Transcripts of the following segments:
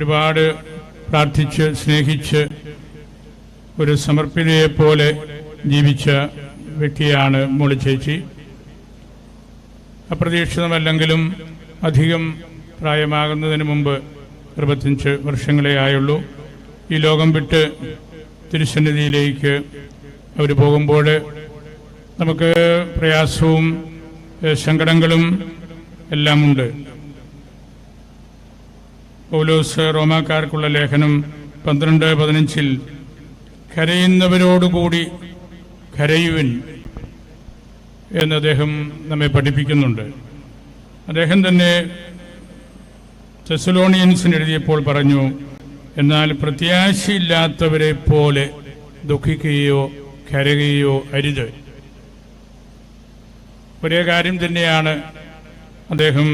ഒരുപാട് പ്രാർത്ഥിച്ച് സ്നേഹിച്ച് ഒരു സമർപ്പിതയെപ്പോലെ ജീവിച്ച വ്യക്തിയാണ് മോളി ചേച്ചി. അപ്രതീക്ഷിതമല്ലെങ്കിലും അധികം പ്രായമാകുന്നതിന് മുമ്പ് 25 വർഷങ്ങളേ ആയുള്ളൂ. ഈ ലോകം വിട്ട് തിരുസന്നിധിയിലേക്ക് അവർ പോകുമ്പോൾ നമുക്ക് പ്രയാസവും സങ്കടങ്ങളും എല്ലാമുണ്ട്. പൗലോസ് റോമാക്കാർക്കുള്ള ലേഖനം 12:15 കരയുന്നവരോടുകൂടി കരയുവിൻ എന്ന് അദ്ദേഹം നമ്മെ പഠിപ്പിക്കുന്നുണ്ട്. അദ്ദേഹം തന്നെ തെസ്സലോണിയൻസിന് എഴുതിയപ്പോൾ പറഞ്ഞു, എന്നാൽ പ്രത്യാശയില്ലാത്തവരെ പോലെ ദുഃഖിക്കുകയോ കരയുകയോ അരുത്. ഒരേ കാര്യം തന്നെയാണ് അദ്ദേഹം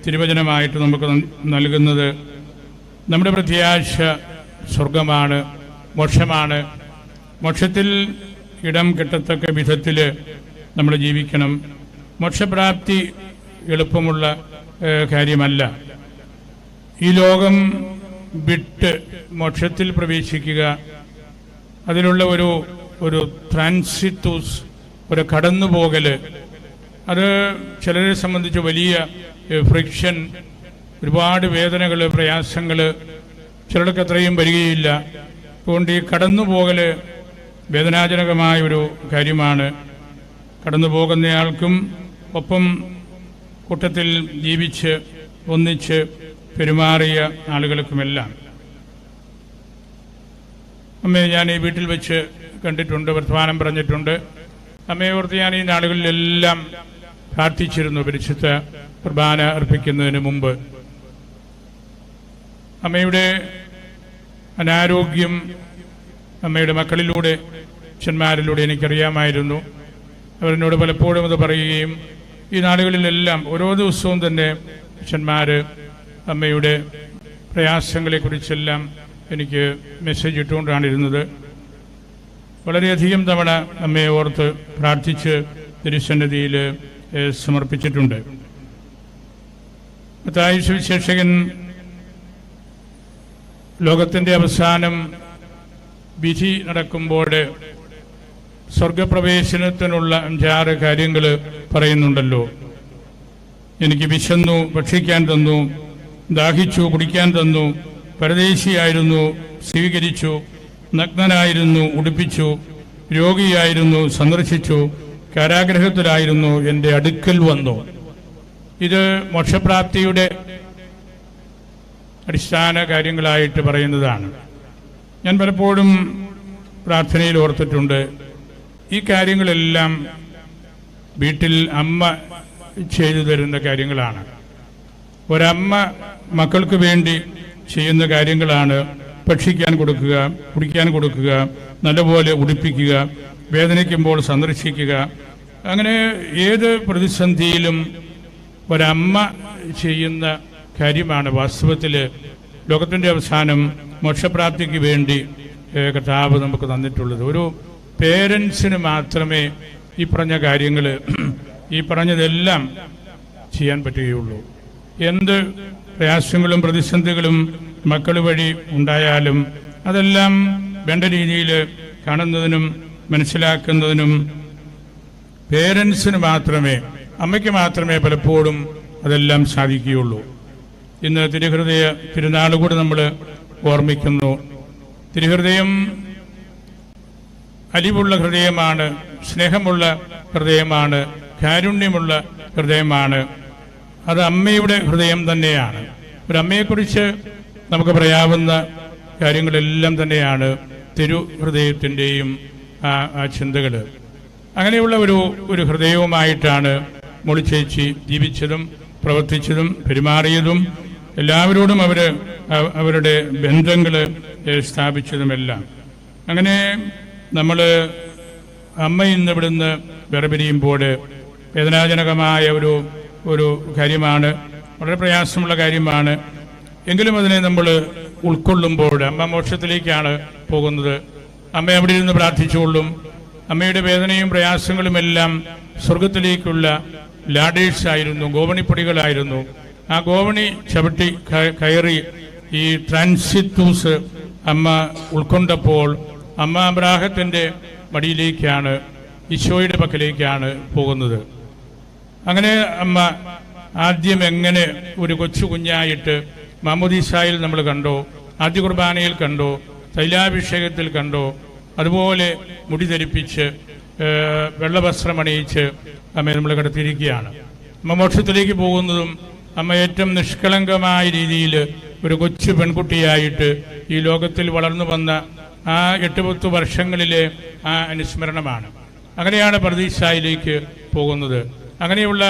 തിരുവചനമായിട്ട് നമുക്ക് നൽകുന്നത്. നമ്മുടെ പ്രത്യാശ സ്വർഗമാണ്, മോക്ഷമാണ്. മോക്ഷത്തിൽ ഇടം കിട്ടത്തക്ക വിധത്തിൽ നമ്മൾ ജീവിക്കണം. മോക്ഷപ്രാപ്തി എളുപ്പമുള്ള കാര്യമല്ല. ഈ ലോകം വിട്ട് മോക്ഷത്തിൽ പ്രവേശിക്കുക, അതിലുള്ള ഒരു ട്രാൻസിറ്റൂസ്, ഒരു കടന്നുപോകൽ, അത് ചിലരെ സംബന്ധിച്ച് വലിയ ഫ്രിക്ഷൻ, ഒരുപാട് വേദനകൾ, പ്രയാസങ്ങൾ, ചിലർക്ക് അത്രയും വരികയില്ല. അതുകൊണ്ട് ഈ കടന്നുപോകൽ വേദനാജനകമായൊരു കാര്യമാണ്. കടന്നു പോകുന്നയാൾക്കും ഒപ്പം കൂട്ടത്തിൽ ജീവിച്ച് ഒന്നിച്ച് പെരുമാറിയ ആളുകൾക്കുമെല്ലാം. അമ്മയെ ഞാൻ ഈ വീട്ടിൽ വെച്ച് കണ്ടിട്ടുണ്ട്, വർത്തമാനം പറഞ്ഞിട്ടുണ്ട്. അമ്മയെ ഓർത്ത് ഞാൻ ഈ നാളുകളിലെല്ലാം പ്രാർത്ഥിച്ചിരുന്നു പരിശുദ്ധ കുർബാന അർപ്പിക്കുന്നതിന് മുമ്പ്. അമ്മയുടെ അനാരോഗ്യം അമ്മയുടെ മക്കളിലൂടെ, അച്ഛന്മാരിലൂടെ എനിക്കറിയാമായിരുന്നു. അവരെന്നോട് പലപ്പോഴും അത് പറയുകയും ഈ നാളുകളിലെല്ലാം ഓരോ ദിവസവും തന്നെ അച്ഛന്മാർ അമ്മയുടെ പ്രയാസങ്ങളെക്കുറിച്ചെല്ലാം എനിക്ക് മെസ്സേജ് ഇട്ടുകൊണ്ടാണ് ഇരുന്നത്. വളരെയധികം തവണ അമ്മയെ ഓർത്ത് പ്രാർത്ഥിച്ച് തിരുസന്നിധിയിൽ സമർപ്പിച്ചിട്ടുണ്ട്. മത്തായി സുവിശേഷകൻ ലോകത്തിൻ്റെ അവസാനം വിധി നടക്കുമ്പോൾ സ്വർഗപ്രവേശനത്തിനുള്ള 5-6 കാര്യങ്ങൾ പറയുന്നുണ്ടല്ലോ. എനിക്ക് വിശന്നു, ഭക്ഷിക്കാൻ തന്നു; ദാഹിച്ചു, കുടിക്കാൻ തന്നു; പരദേശിയായിരുന്നു, സ്വീകരിച്ചു; നഗ്നനായിരുന്നു, ഉടുപ്പിച്ചു; രോഗിയായിരുന്നു, സന്ദർശിച്ചു; കാരാഗ്രഹത്തിലായിരുന്നു, എൻ്റെ അടുക്കൽ വന്നു. ഇത് മോക്ഷപ്രാപ്തിയുടെ അടിസ്ഥാന കാര്യങ്ങളായിട്ട് പറയുന്നതാണ്. ഞാൻ പലപ്പോഴും പ്രാർത്ഥനയിൽ ഓർത്തിട്ടുണ്ട്, ഈ കാര്യങ്ങളെല്ലാം വീട്ടിൽ അമ്മ ചെയ്തു തരുന്ന കാര്യങ്ങളാണ്. ഒരമ്മ മക്കൾക്ക് വേണ്ടി ചെയ്യുന്ന കാര്യങ്ങളാണ് ഭക്ഷിക്കാൻ കൊടുക്കുക, കുടിക്കാൻ കൊടുക്കുക, നല്ലപോലെ ഉടുപ്പിക്കുക, വേദനിക്കുമ്പോൾ സന്ദർശിക്കുക. അങ്ങനെ ഏത് പ്രതിസന്ധിയിലും ഒരമ്മ ചെയ്യുന്ന കാര്യമാണ് വാസ്തവത്തിൽ ലോകത്തിൻ്റെ അവസാനം മോക്ഷപ്രാപ്തിക്ക് വേണ്ടി കർത്താവ് നമുക്ക് തന്നിട്ടുള്ളത്. ഒരു പേരൻസിന് മാത്രമേ ഈ പറഞ്ഞ കാര്യങ്ങൾ, ഈ പറഞ്ഞതെല്ലാം ചെയ്യാൻ പറ്റുകയുള്ളൂ. എന്ത് പ്രയാസങ്ങളും പ്രതിസന്ധികളും മക്കൾ വഴി ഉണ്ടായാലും അതെല്ലാം വേണ്ട രീതിയിൽ കാണുന്നതിനും മനസ്സിലാക്കുന്നതിനും പേരൻസിന് മാത്രമേ, അമ്മയ്ക്ക് മാത്രമേ പലപ്പോഴും അതെല്ലാം സാധിക്കുകയുള്ളൂ. ഇന്ന് തിരുഹൃദയ തിരുനാൾ കൂടി നമ്മൾ ഓർമ്മിക്കുന്നു. തിരുഹൃദയം അലിവുള്ള ഹൃദയമാണ്, സ്നേഹമുള്ള ഹൃദയമാണ്, കാരുണ്യമുള്ള ഹൃദയമാണ്. അത് അമ്മയുടെ ഹൃദയം തന്നെയാണ്. ഒരമ്മയെക്കുറിച്ച് നമുക്ക് പറയാവുന്ന കാര്യങ്ങളെല്ലാം തന്നെയാണ് തിരുഹൃദയത്തിൻ്റെയും ആ ചിന്തകൾ. അങ്ങനെയുള്ള ഒരു ഹൃദയവുമായിട്ടാണ് മോളി ചേച്ചി ജീവിച്ചതും പ്രവർത്തിച്ചതും പെരുമാറിയതും എല്ലാവരോടും അവരുടെ ബന്ധങ്ങൾ സ്ഥാപിച്ചതുമെല്ലാം. അങ്ങനെ നമ്മൾ അമ്മ ഇന്ന് ഇവിടുന്ന് വേർപിരിയുമ്പോൾ വേദനാജനകമായ ഒരു കാര്യമാണ്, വളരെ പ്രയാസമുള്ള കാര്യമാണ്. എങ്കിലും അതിനെ നമ്മൾ ഉൾക്കൊള്ളുമ്പോൾ അമ്മ മോക്ഷത്തിലേക്കാണ് പോകുന്നത്. അമ്മ അവിടെ ഇരുന്ന് പ്രാർത്ഥിച്ചുകൊള്ളും. അമ്മയുടെ വേദനയും പ്രയാസങ്ങളുമെല്ലാം സ്വർഗത്തിലേക്കുള്ള ലാഡേഴ്സ് ആയിരുന്നു, ഗോവണിപ്പടികളായിരുന്നു. ആ ഗോവണി ചവിട്ടി കയറി ഈ ട്രാൻസിറ്റൂസ് അമ്മ ഉൾക്കൊണ്ടപ്പോൾ അമ്മ അബ്രാഹത്തിൻ്റെ മടിയിലേക്കാണ്, ഈശോയുടെ പക്കലേക്കാണ് പോകുന്നത്. അങ്ങനെ അമ്മ ആദ്യം എങ്ങനെ ഒരു കൊച്ചു കുഞ്ഞായിട്ട് മാമോദീസായിൽ നമ്മൾ കണ്ടോ, ആദ്യ കുർബാനയിൽ കണ്ടോ, തൈലാഭിഷേകത്തിൽ കണ്ടോ, അതുപോലെ മുടി ധരിപ്പിച്ച് വെള്ളവസ്ത്രമണിയിച്ച് അമ്മയെ നമ്മൾ കിടത്തിയിരിക്കുകയാണ്. അമ്മ മോക്ഷത്തിലേക്ക് പോകുന്നതും അമ്മ ഏറ്റവും നിഷ്കളങ്കമായ രീതിയിൽ ഒരു കൊച്ചു പെൺകുട്ടിയായിട്ട് ഈ ലോകത്തിൽ വളർന്നു വന്ന ആ 8-10 വർഷങ്ങളിലെ ആ അനുസ്മരണമാണ്. അങ്ങനെയാണ് പറുദീസായിലേക്ക് പോകുന്നത്. അങ്ങനെയുള്ള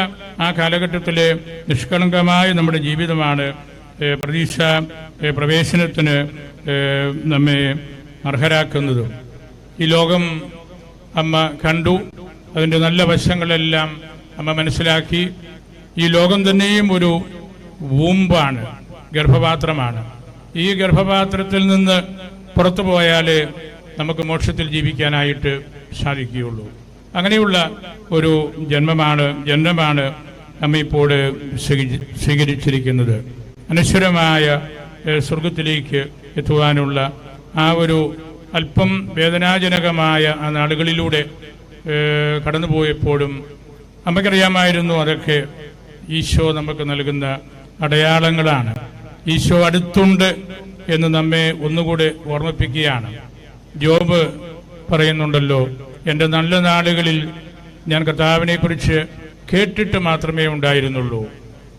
ആ കാലഘട്ടത്തിലെ നിഷ്കളങ്കമായ നമ്മുടെ ജീവിതമാണ് പറുദീസ പ്രവേശനത്തിന് നമ്മെ അർഹരാക്കുന്നതും. ഈ ലോകം അമ്മ കണ്ടു, അതിൻ്റെ നല്ല വശങ്ങളെല്ലാം അമ്മ മനസ്സിലാക്കി. ഈ ലോകം തന്നെയും ഒരു വൂമ്പാണ്, ഗർഭപാത്രമാണ്. ഈ ഗർഭപാത്രത്തിൽ നിന്ന് പുറത്തു പോയാലേ നമുക്ക് മോക്ഷത്തിൽ ജീവിക്കാനായിട്ട് സാധിക്കുകയുള്ളൂ. അങ്ങനെയുള്ള ഒരു ജന്മമാണ് നമ്മ ഇപ്പോൾ സ്വീകരിച്ചിരിക്കുന്നത്. അനശ്വരമായ സ്വർഗത്തിലേക്ക് എത്തുവാനുള്ള ആ ഒരു അല്പം വേദനാജനകമായ ആ നാളുകളിലൂടെ കടന്നുപോയപ്പോഴും നമുക്കറിയാമായിരുന്നു അതൊക്കെ ഈശോ നമുക്ക് നൽകുന്ന അടയാളങ്ങളാണ്. ഈശോ അടുത്തുണ്ട് എന്ന് നമ്മെ ഒന്നുകൂടെ ഓർമ്മിപ്പിക്കുകയാണ്. ജോബ് പറയുന്നുണ്ടല്ലോ, എൻ്റെ നല്ല നാളുകളിൽ ഞാൻ കർത്താവിനെ കുറിച്ച് കേട്ടിട്ട് മാത്രമേ ഉണ്ടായിരുന്നുള്ളൂ.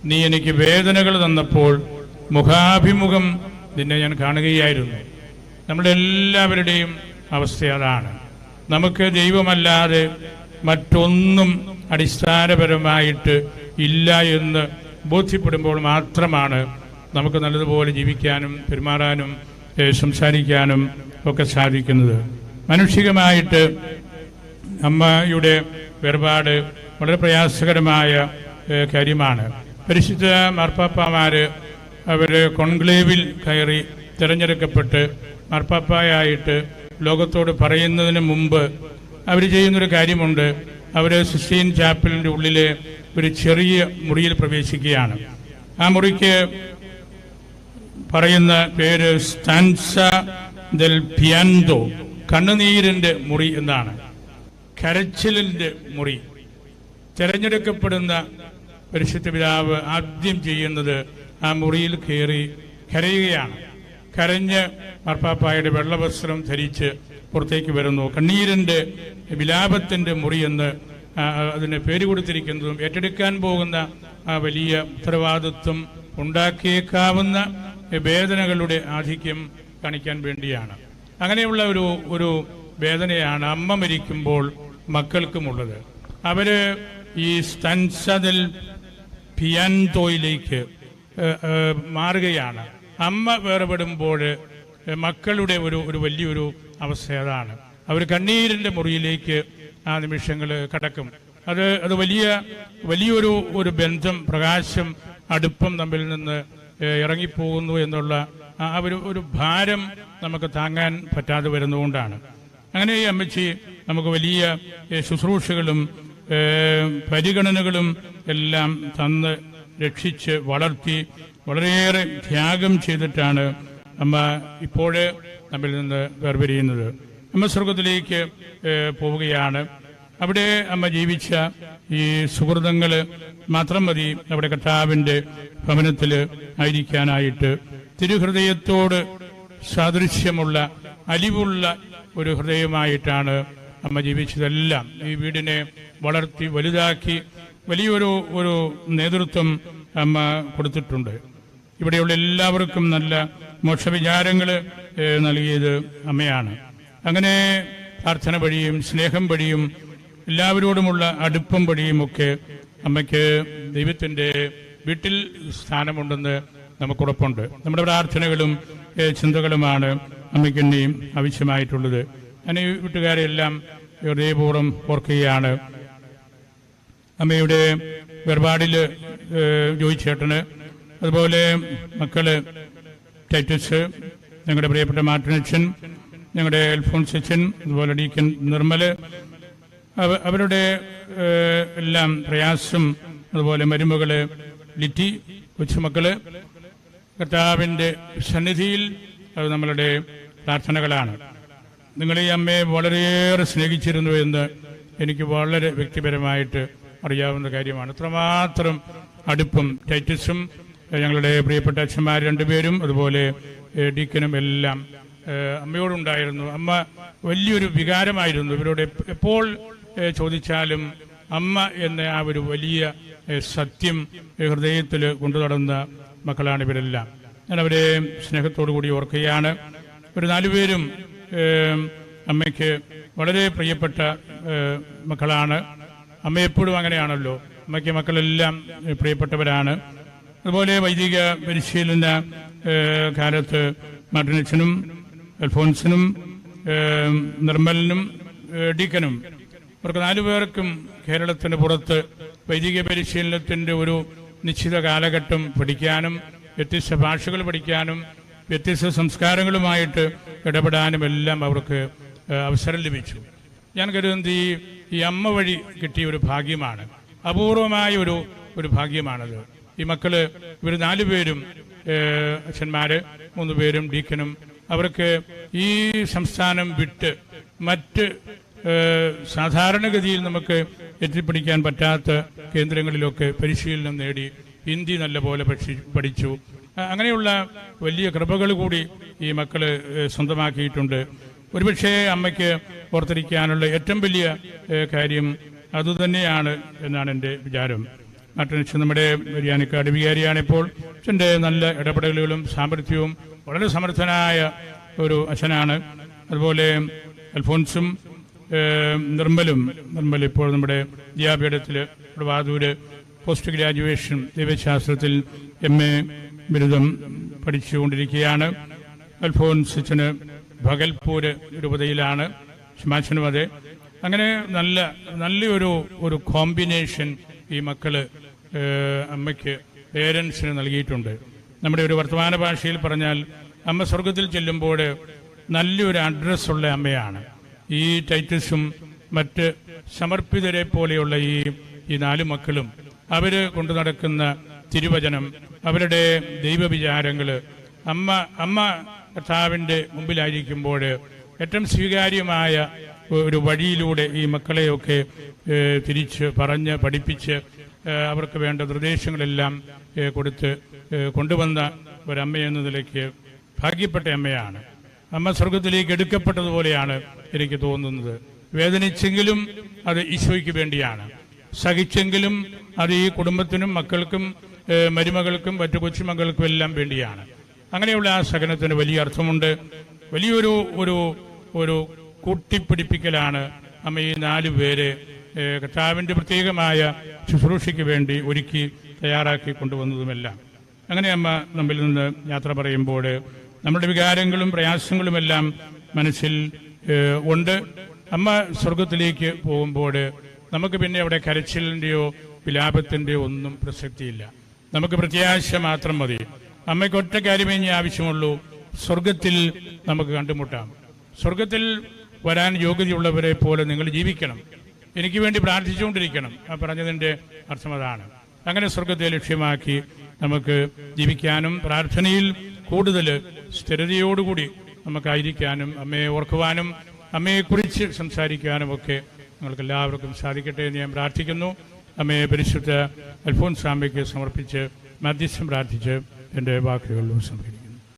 നീ എനിക്ക് വേദനകൾ തന്നപ്പോൾ മുഖാഭിമുഖം നിന്നെ ഞാൻ കാണുകയായിരുന്നു. നമ്മുടെ എല്ലാവരുടെയും അവസ്ഥ അതാണ്. നമുക്ക് ദൈവമല്ലാതെ മറ്റൊന്നും അടിസ്ഥാനപരമായിട്ട് ഇല്ല എന്ന് ബോധ്യപ്പെടുമ്പോൾ മാത്രമാണ് നമുക്ക് നല്ലതുപോലെ ജീവിക്കാനും പെരുമാറാനും സംസാരിക്കാനും ഒക്കെ സാധിക്കുന്നത്. മാനുഷികമായിട്ട് അമ്മയുടെ വേർപാട് വളരെ പ്രയാസകരമായ കാര്യമാണ്. പരിശുദ്ധ മാർപ്പാപ്പമാര് അവർ കോൺക്ലേവിൽ കയറി തിരഞ്ഞെടുക്കപ്പെട്ട് മാർപ്പാപ്പയായിട്ട് ലോകത്തോട് പറയുന്നതിന് മുമ്പ് അവർ ചെയ്യുന്നൊരു കാര്യമുണ്ട്. അവർ സിസ്റ്റീൻ ചാപ്പലിൻ്റെ ഉള്ളിലെ ഒരു ചെറിയ മുറിയിൽ പ്രവേശിക്കുകയാണ്. ആ മുറിക്ക് പറയുന്ന പേര് സ്റ്റാൻസ ദെൽ പിയാൻഡോ, കണ്ണുനീരിൻ്റെ മുറി എന്നാണ്, കരച്ചിലിൻ്റെ മുറി. തിരഞ്ഞെടുക്കപ്പെടുന്ന പരിശുദ്ധ പിതാവ് ആദ്യം ചെയ്യുന്നത് ആ മുറിയിൽ കയറി കരയുകയാണ്. കരഞ്ഞ് മാർപ്പാപ്പായുടെ വെള്ളവസ്ത്രം ധരിച്ച് പുറത്തേക്ക് വരുന്നു. കണ്ണീരിൻ്റെ വിലാപത്തിൻ്റെ മുറി എന്ന് അതിന് പേര് കൊടുത്തിരിക്കുന്നതും ഏറ്റെടുക്കാൻ പോകുന്ന ആ വലിയ ഉത്തരവാദിത്വം ഉണ്ടാക്കിയേക്കാവുന്ന വേദനകളുടെ ആധിക്യം കാണിക്കാൻ വേണ്ടിയാണ്. അങ്ങനെയുള്ള ഒരു വേദനയാണ് അമ്മ മരിക്കുമ്പോൾ മക്കൾക്കുമുള്ളത്. അവര് ഈ സ്റ്റാൻസ ദെൽ പിയാൻഡോയിലേക്ക് മാറുകയാണ്. അമ്മ വേർപെടുമ്പോൾ മക്കളുടെ ഒരു വലിയൊരു അവസ്ഥ അതാണ്. അവർ കണ്ണീരിൻ്റെ മുറിയിലേക്ക് ആ നിമിഷങ്ങൾ കടക്കും. അത് വലിയൊരു ബന്ധം, പ്രകാശം, അടുപ്പം തമ്മിൽ നിന്ന് ഇറങ്ങിപ്പോകുന്നു എന്നുള്ള ആ ഒരു ഭാരം നമുക്ക് താങ്ങാൻ പറ്റാതെ വരുന്നതുകൊണ്ടാണ്. അങ്ങനെ ഈ അമ്മച്ചി നമുക്ക് വലിയ ശുശ്രൂഷകളും പരിഗണനകളും എല്ലാം തന്ന് രക്ഷിച്ച് വളർത്തി വളരെയേറെ ത്യാഗം ചെയ്തിട്ടാണ് അമ്മ ഇപ്പോഴ് നമ്മിൽ നിന്ന് വേർപിരിയുന്നത്. അമ്മ സ്വർഗത്തിലേക്ക് പോവുകയാണ്. അവിടെ അമ്മ ജീവിച്ച ഈ സുഹൃതങ്ങൾ മാത്രം മതി അവിടെ കർത്താവിൻ്റെ ഭവനത്തിൽ ആയിരിക്കാനായിട്ട്. തിരുഹൃദയത്തോട് സാദൃശ്യമുള്ള അലിവുള്ള ഒരു ഹൃദയമായിട്ടാണ് അമ്മ ജീവിച്ചതെല്ലാം. ഈ വീടിനെ വളർത്തി വലുതാക്കി വലിയൊരു നേതൃത്വം അമ്മ കൊടുത്തിട്ടുണ്ട്. ഇവിടെയുള്ള എല്ലാവർക്കും നല്ല മോക്ഷവിചാരങ്ങൾ നൽകിയത് അമ്മയാണ്. അങ്ങനെ പ്രാർത്ഥന വഴിയും സ്നേഹം വഴിയും എല്ലാവരോടുമുള്ള അടുപ്പം വഴിയുമൊക്കെ അമ്മയ്ക്ക് ദൈവത്തിൻ്റെ വീട്ടിൽ സ്ഥാനമുണ്ടെന്ന് നമുക്കുറപ്പുണ്ട്. നമ്മുടെ പ്രാർത്ഥനകളും ചിന്തകളുമാണ് അമ്മയ്ക്ക് തന്നെയും ആവശ്യമായിട്ടുള്ളത്. ഞാൻ ഈ വീട്ടുകാരെല്ലാം ഹൃദയപൂർവ്വം ഓർക്കുകയാണ്. അമ്മയുടെ വേർപാടിൽ ജോയിച്ചേട്ടന്, അതുപോലെ മക്കള് ടൈറ്റസ്, ഞങ്ങളുടെ പ്രിയപ്പെട്ട മാർട്ടിനച്ചൻ, ഞങ്ങളുടെ അൽഫോൺസ് അച്ഛൻ, അതുപോലെ ഡീക്കൻ നിർമ്മല്, അവരുടെ എല്ലാം പ്രയാസം, അതുപോലെ മരുമകള് ലിറ്റി, കൊച്ചുമക്കള്, കർത്താവിൻ്റെ സന്നിധിയിൽ അത് നമ്മളുടെ പ്രാർത്ഥനകളാണ്. നിങ്ങൾ ഈ അമ്മയെ വളരെയേറെ സ്നേഹിച്ചിരുന്നു എന്ന് എനിക്ക് വളരെ വ്യക്തിപരമായിട്ട് അറിയാവുന്ന കാര്യമാണ്. അത്രമാത്രം അടുപ്പം ടൈറ്റസും ഞങ്ങളുടെ പ്രിയപ്പെട്ട അച്ഛന്മാർ രണ്ടുപേരും അതുപോലെ ഡീക്കനും എല്ലാം അമ്മയോടുണ്ടായിരുന്നു. അമ്മ വലിയൊരു വികാരമായിരുന്നു. ഇവരോട് എപ്പോൾ ചോദിച്ചാലും അമ്മ എന്ന ആ ഒരു വലിയ സത്യം ഹൃദയത്തിൽ കൊണ്ടു നടന്ന മക്കളാണ് ഇവരെല്ലാം. ഞാൻ അവരെ സ്നേഹത്തോടു കൂടി ഓർക്കുകയാണ്. ഒരു 4 പേരും അമ്മയ്ക്ക് വളരെ പ്രിയപ്പെട്ട മക്കളാണ്. അമ്മ എപ്പോഴും അങ്ങനെയാണല്ലോ, അമ്മയ്ക്ക് മക്കളെല്ലാം പ്രിയപ്പെട്ടവരാണ്. അതുപോലെ വൈദിക പരിശീലന കാലത്ത് മാർട്ടിനച്ചനും അൽഫോൻസിനും നിർമ്മലിനും ഡീക്കനും അവർക്ക് 4 പേർക്കും കേരളത്തിന് പുറത്ത് വൈദിക പരിശീലനത്തിൻ്റെ ഒരു നിശ്ചിത കാലഘട്ടം പഠിക്കാനും വ്യത്യസ്ത ഭാഷകൾ പഠിക്കാനും വ്യത്യസ്ത സംസ്കാരങ്ങളുമായിട്ട് ഇടപെടാനും എല്ലാം അവർക്ക് അവസരം ലഭിച്ചു. ഞാൻ കരുതുന്നത് ഈ അമ്മ വഴി കിട്ടിയ ഒരു ഭാഗ്യമാണ്, അപൂർവമായ ഒരു ഭാഗ്യമാണത്. ഈ മക്കള് ഇവർ 4 പേരും അച്ഛന്മാര് 3 പേരും ഡീക്കനും അവർക്ക് ഈ സംസ്ഥാനം വിട്ട് മറ്റ് സാധാരണഗതിയിൽ നമുക്ക് എത്തിപ്പിടിക്കാൻ പറ്റാത്ത കേന്ദ്രങ്ങളിലൊക്കെ പരിശീലനം നേടി ഹിന്ദി നല്ലപോലെ പഠിച്ചു. അങ്ങനെയുള്ള വലിയ കൃപകൾ കൂടി ഈ മക്കള് സ്വന്തമാക്കിയിട്ടുണ്ട്. ഒരുപക്ഷെ അമ്മയ്ക്ക് ഓർത്തിരിക്കാനുള്ള ഏറ്റവും വലിയ കാര്യം അതുതന്നെയാണ് എന്നാണ് എൻ്റെ വിചാരം. നാട്ടിനച്ഛൻ നമ്മുടെ ബിരിയാണിക്കാട് വികാരിയാണിപ്പോൾ. അച്ഛൻ്റെ നല്ല ഇടപെടലുകളും സാമർഥ്യവും വളരെ സമർത്ഥനായ ഒരു അച്ഛനാണ്. അതുപോലെ അൽഫോൻസും നിർമ്മൽ ഇപ്പോൾ നമ്മുടെ വിദ്യാപീഠത്തിൽ വാതൂര് പോസ്റ്റ് ഗ്രാജുവേഷൻ ദൈവശാസ്ത്രത്തിൽ MA ബിരുദം പഠിച്ചുകൊണ്ടിരിക്കുകയാണ്. അൽഫോൻസ് അച്ഛന് ഭഗൽപൂര് രൂപതയിലാണ്, ശിമാച്ചനും അതെ. അങ്ങനെ നല്ലൊരു കോമ്പിനേഷൻ ഈ മക്കള് അമ്മയ്ക്ക് പേരൻസിന് നൽകിയിട്ടുണ്ട്. നമ്മുടെ ഒരു വർത്തമാന ഭാഷയിൽ പറഞ്ഞാൽ അമ്മ സ്വർഗത്തിൽ ചെല്ലുമ്പോൾ നല്ലൊരു അഡ്രസ്സുള്ള അമ്മയാണ്. ഈ ടൈറ്റസും മറ്റ് സമർപ്പിതരെ പോലെയുള്ള ഈ 4 മക്കളും അവര് കൊണ്ടു നടക്കുന്ന തിരുവചനം, അവരുടെ ദൈവവിചാരങ്ങള് അമ്മ കർത്താവിൻ്റെ മുമ്പിലായിരിക്കുമ്പോൾ ഏറ്റവും സ്വീകാര്യമായ ഒരു വഴിയിലൂടെ ഈ മക്കളെയൊക്കെ തിരിച്ച് പറഞ്ഞ് പഠിപ്പിച്ച് അവർക്ക് വേണ്ട നിർദ്ദേശങ്ങളെല്ലാം കൊടുത്ത് കൊണ്ടുവന്ന ഒരമ്മയെന്ന നിലയ്ക്ക് ഭാഗ്യപ്പെട്ട അമ്മയാണ്. അമ്മ സ്വർഗത്തിലേക്ക് എടുക്കപ്പെട്ടതുപോലെയാണ് എനിക്ക് തോന്നുന്നത്. വേദനിച്ചെങ്കിലും അത് ഈശോയ്ക്ക് വേണ്ടിയാണ്, സഹിച്ചെങ്കിലും അത് ഈ കുടുംബത്തിനും മക്കൾക്കും മരുമകൾക്കും മറ്റു കൊച്ചുമക്കൾക്കും എല്ലാം വേണ്ടിയാണ്. അങ്ങനെയുള്ള ആ സഹനത്തിന് വലിയ അർത്ഥമുണ്ട്. വലിയൊരു കൂട്ടിപ്പിടിപ്പിക്കലാണ് അമ്മ ഈ 4 പേരെ കർത്താവിൻ്റെ പ്രത്യേകമായ ശുശ്രൂഷയ്ക്ക് വേണ്ടി ഒരുക്കി തയ്യാറാക്കി കൊണ്ടുവന്നതുമെല്ലാം. അങ്ങനെ അമ്മ നമ്മിൽ നിന്ന് യാത്ര പറയുമ്പോൾ നമ്മുടെ വികാരങ്ങളും പ്രയാസങ്ങളുമെല്ലാം മനസ്സിൽ ഉണ്ട്. അമ്മ സ്വർഗത്തിലേക്ക് പോകുമ്പോൾ നമുക്ക് പിന്നെ അവിടെ കരച്ചിലിൻ്റെയോ വിലാപത്തിൻ്റെയോ ഒന്നും പ്രസക്തിയില്ല. നമുക്ക് പ്രത്യാശ മാത്രം മതി. അമ്മയ്ക്ക് ഒറ്റ കാര്യമേ ഇനി ആവശ്യമുള്ളൂ, സ്വർഗത്തിൽ നമുക്ക് കണ്ടുമുട്ടാം. സ്വർഗത്തിൽ വരാൻ യോഗ്യതയുള്ളവരെ പോലെ നിങ്ങൾ ജീവിക്കണം, എനിക്ക് വേണ്ടി പ്രാർത്ഥിച്ചുകൊണ്ടിരിക്കണം. ആ പറഞ്ഞതിൻ്റെ അർത്ഥം അതാണ്. അങ്ങനെ സ്വർഗത്തെ ലക്ഷ്യമാക്കി നമുക്ക് ജീവിക്കാനും പ്രാർത്ഥനയിൽ കൂടുതൽ സ്ഥിരതയോടുകൂടി നമുക്കായിരിക്കാനും അമ്മയെ ഓർക്കുവാനും അമ്മയെക്കുറിച്ച് സംസാരിക്കാനും ഒക്കെ നിങ്ങൾക്ക് എല്ലാവർക്കും സാധിക്കട്ടെ എന്ന് ഞാൻ പ്രാർത്ഥിക്കുന്നു. അമ്മയെ പരിശുദ്ധ അൽഫോൻസാമ്മയ്ക്ക് സമർപ്പിച്ച് മധ്യസ്ഥം പ്രാർത്ഥിച്ച് എൻ്റെ വാക്കുകൾ സംഭവിക്കും.